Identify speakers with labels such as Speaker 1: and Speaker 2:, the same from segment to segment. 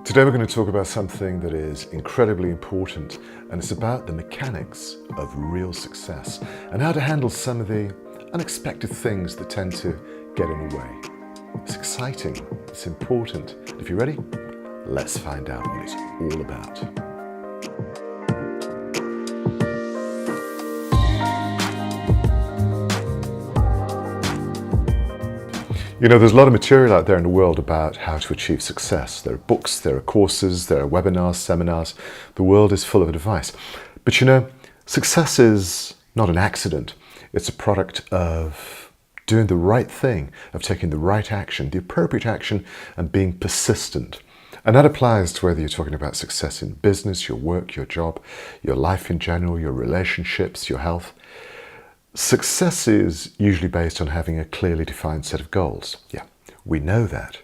Speaker 1: Today we're going to talk about something that is incredibly important, and it's about the mechanics of real success and how to handle some of the unexpected things that tend to get in the way. It's exciting, it's important. If you're ready, let's find out what it's all about. You know, there's a lot of material out there in the world about how to achieve success. There are books, there are courses, there are webinars, seminars. The world is full of advice. But you know, success is not an accident. It's a product of doing the right thing, of taking the right action, the appropriate action, and being persistent. And that applies to whether you're talking about success in business, your work, your job, your life in general, your relationships, your health. Success is usually based on having a clearly defined set of goals. Yeah, we know that.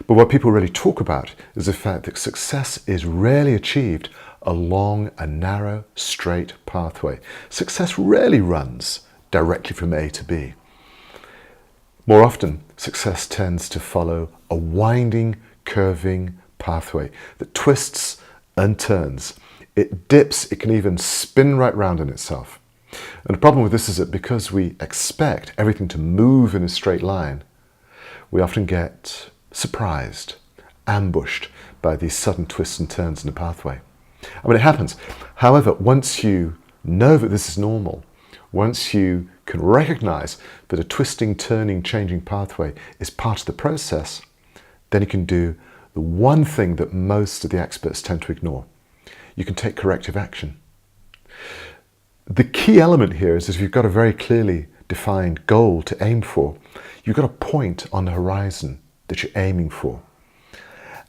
Speaker 1: But what people really talk about is the fact that success is rarely achieved along a narrow, straight pathway. Success rarely runs directly from A to B. More often, success tends to follow a winding, curving pathway that twists and turns. It dips, it can even spin right round on itself. And the problem with this is that because we expect everything to move in a straight line, we often get surprised, ambushed by these sudden twists and turns in the pathway. I mean, it happens. However, once you know that this is normal, once you can recognize that a twisting, turning, changing pathway is part of the process, then you can do the one thing that most of the experts tend to ignore. You can take corrective action. The key element here is if you've got a very clearly defined goal to aim for, you've got a point on the horizon that you're aiming for.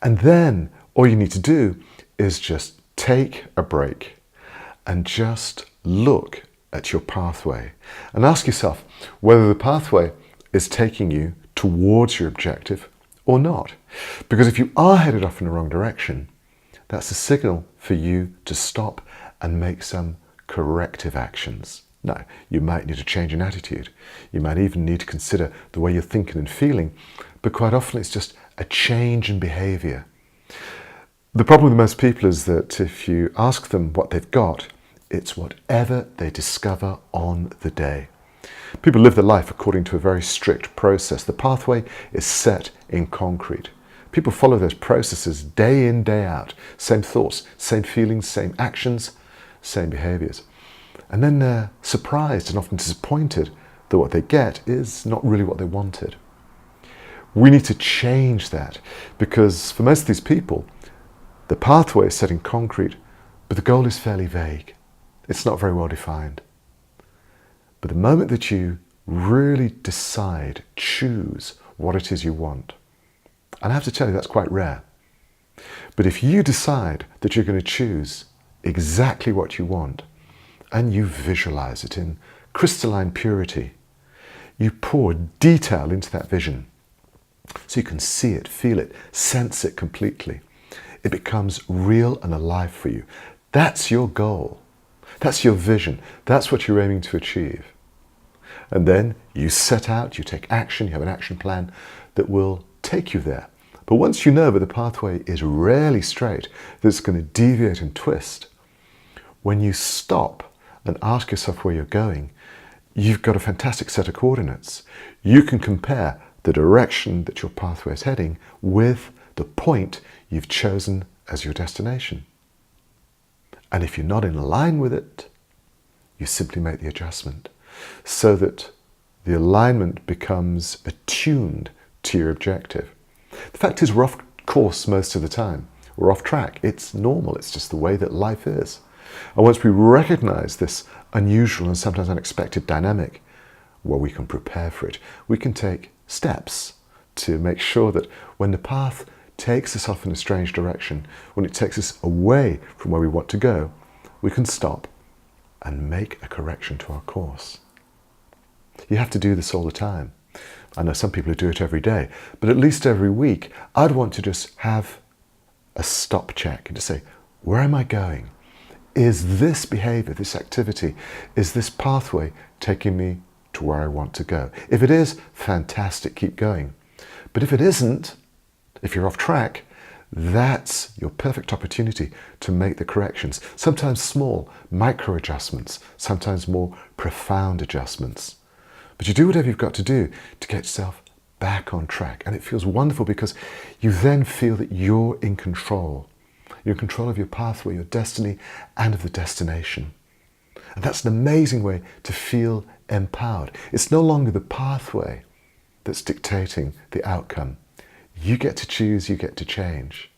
Speaker 1: And then all you need to do is just take a break and just look at your pathway and ask yourself whether the pathway is taking you towards your objective or not. Because if you are headed off in the wrong direction, that's a signal for you to stop and make some corrective actions. Now, you might need to change an attitude. You might even need to consider the way you're thinking and feeling, but quite often it's just a change in behavior. The problem with most people is that if you ask them what they've got, it's whatever they discover on the day. People live their life according to a very strict process. The pathway is set in concrete. People follow those processes day in, day out. Same thoughts, same feelings, same actions, same behaviors. And then they're surprised and often disappointed that what they get is not really what they wanted. We need to change that because for most of these people, the pathway is set in concrete, but the goal is fairly vague. It's not very well defined. But the moment that you really decide, choose what it is you want, and I have to tell you that's quite rare. But if you decide that you're going to choose exactly what you want, and you visualize it in crystalline purity, you pour detail into that vision so you can see it, feel it, sense it completely. It becomes real and alive for you. That's your goal. That's your vision. That's what you're aiming to achieve. And then you set out, you take action, you have an action plan that will take you there. But once you know that the pathway is rarely straight, that it's going to deviate and twist, when you stop and ask yourself where you're going, you've got a fantastic set of coordinates. You can compare the direction that your pathway is heading with the point you've chosen as your destination. And if you're not in line with it, you simply make the adjustment so that the alignment becomes attuned to your objective. The fact is, we're off course most of the time. We're off track. It's normal. It's just the way that life is. And once we recognize this unusual and sometimes unexpected dynamic, well, we can prepare for it. We can take steps to make sure that when the path takes us off in a strange direction, when it takes us away from where we want to go, we can stop and make a correction to our course. You have to do this all the time. I know some people who do it every day, but at least every week, I'd want to just have a stop check and to say, where am I going? Is this behavior, this activity, is this pathway taking me to where I want to go? If it is, fantastic, keep going. But if it isn't, If you're off track, that's your perfect opportunity to make the corrections. Sometimes small, micro adjustments, sometimes more profound adjustments. But you do whatever you've got to do to get yourself back on track. And it feels wonderful because you then feel that you're in control. You're in control of your pathway, your destiny, and of the destination. And that's an amazing way to feel empowered. It's no longer the pathway that's dictating the outcome. You get to choose, you get to change.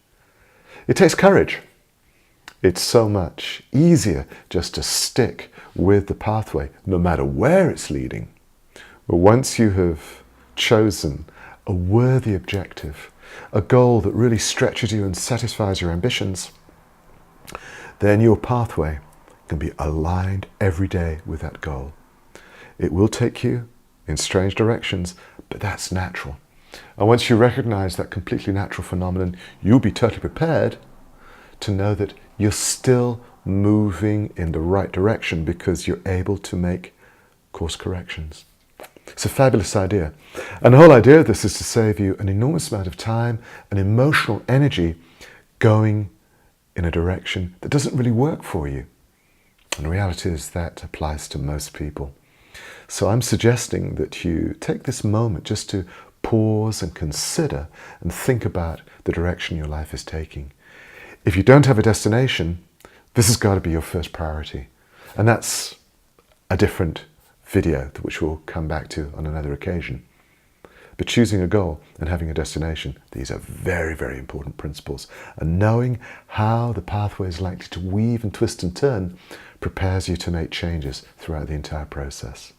Speaker 1: It takes courage. It's so much easier just to stick with the pathway, no matter where it's leading. But once you have chosen a worthy objective, a goal that really stretches you and satisfies your ambitions, then your pathway can be aligned every day with that goal. It will take you in strange directions, but that's natural. And once you recognize that completely natural phenomenon, you'll be totally prepared to know that you're still moving in the right direction because you're able to make course corrections. It's a fabulous idea. And the whole idea of this is to save you an enormous amount of time and emotional energy going in a direction that doesn't really work for you. And the reality is that applies to most people. So I'm suggesting that you take this moment just to pause and consider and think about the direction your life is taking. If you don't have a destination, this has got to be your first priority. And that's a different video, which we'll come back to on another occasion. But choosing a goal and having a destination, these are very, very important principles. And knowing how the pathway is likely to weave and twist and turn prepares you to make changes throughout the entire process.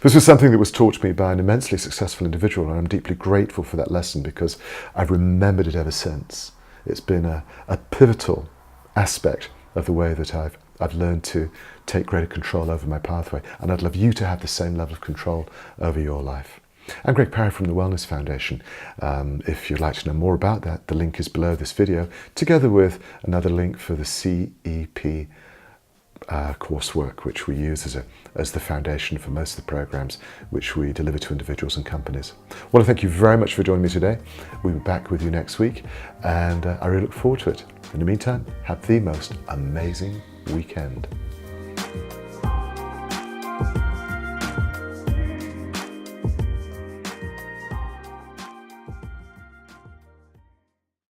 Speaker 1: This was something that was taught to me by an immensely successful individual, and I'm deeply grateful for that lesson because I've remembered it ever since. It's been a pivotal aspect of the way that I've learned to take greater control over my pathway, and I'd love you to have the same level of control over your life. I'm Greg Parry from the Wellness Foundation. If you'd like to know more about that, the link is below this video, together with another link for the CEP coursework, which we use as the foundation for most of the programs which we deliver to individuals and companies. I want to thank you very much for joining me today. We'll be back with you next week, and I really look forward to it. In the meantime, have the most amazing weekend.